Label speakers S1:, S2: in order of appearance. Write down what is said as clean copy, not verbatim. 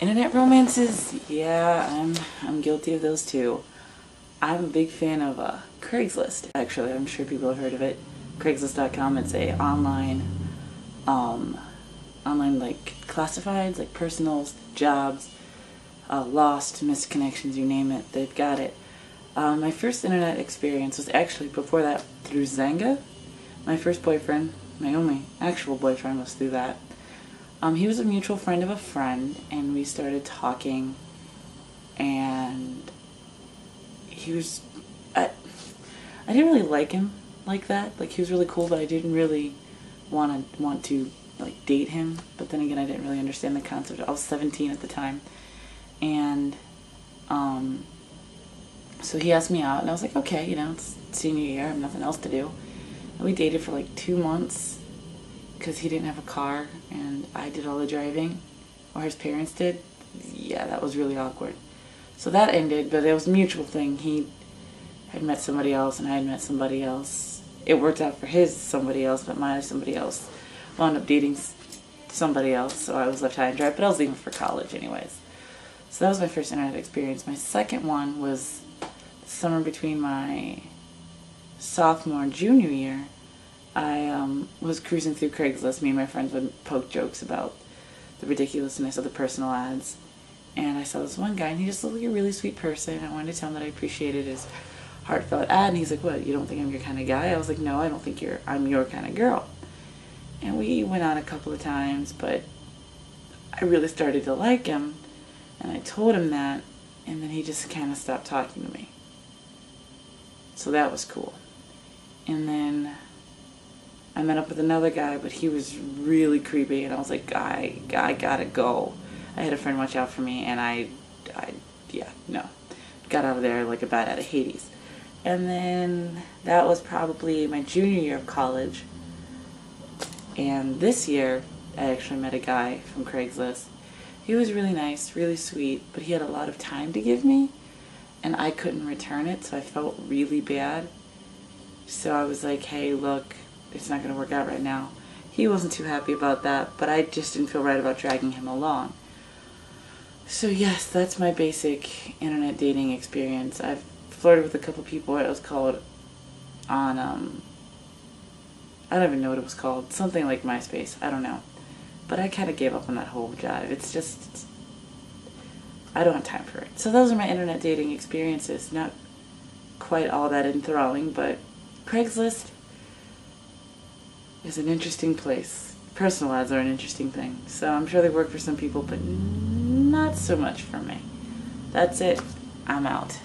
S1: Internet romances, yeah, I'm guilty of those too. I'm a big fan of Craigslist. Actually, I'm sure people have heard of it. Craigslist.com. It's a um, online like classifieds, like personals, jobs, lost, missed connections, you name it, they've got it. My first internet experience was actually before that through Zanga. My first boyfriend, my only actual boyfriend, was through that. He was a mutual friend of a friend, and we started talking, and he was, I didn't really like him like that. Like, he was really cool, but I didn't really want to like date him. But then again, I didn't really understand the concept. I was 17 at the time, and so he asked me out, and I was like, okay, you know, it's senior year, I have nothing else to do. And we dated for like 2 months because he didn't have a car and I did all the driving, or his parents did. Yeah, that was really awkward. So that ended, but it was a mutual thing. He had met somebody else and I had met somebody else. It worked out for his somebody else, but my somebody else wound up dating somebody else, so I was left high and dry, but I was leaving for college anyways. So that was my first internet experience. My second one was the summer between my sophomore and junior year. I was cruising through Craigslist. Me and my friends would poke jokes about the ridiculousness of the personal ads. And I saw this one guy, and he just looked like a really sweet person. I wanted to tell him that I appreciated his heartfelt ad. And he's like, what, you don't think I'm your kind of guy? I was like, no, I don't think I'm your kind of girl. And we went on a couple of times, but I really started to like him. And I told him that, and then he just kind of stopped talking to me. So that was cool. And then I met up with another guy, but he was really creepy, and I was like, I gotta go. I had a friend watch out for me, and yeah, no. Got out of there like a bat out of Hades. And then that was probably my junior year of college. And this year, I actually met a guy from Craigslist. He was really nice, really sweet, but he had a lot of time to give me, and I couldn't return it, so I felt really bad. So I was like, hey, look, it's not going to work out right now. He wasn't too happy about that, but I just didn't feel right about dragging him along. So yes, that's my basic internet dating experience. I've flirted with a couple people. It was called on, I don't even know what it was called. Something like MySpace. I don't know. But I kind of gave up on that whole jive. It's just, I don't have time for it. So those are my internet dating experiences. Not quite all that enthralling, but Craigslist is an interesting place. Personal ads are an interesting thing. So I'm sure they work for some people, but not so much for me. That's it. I'm out.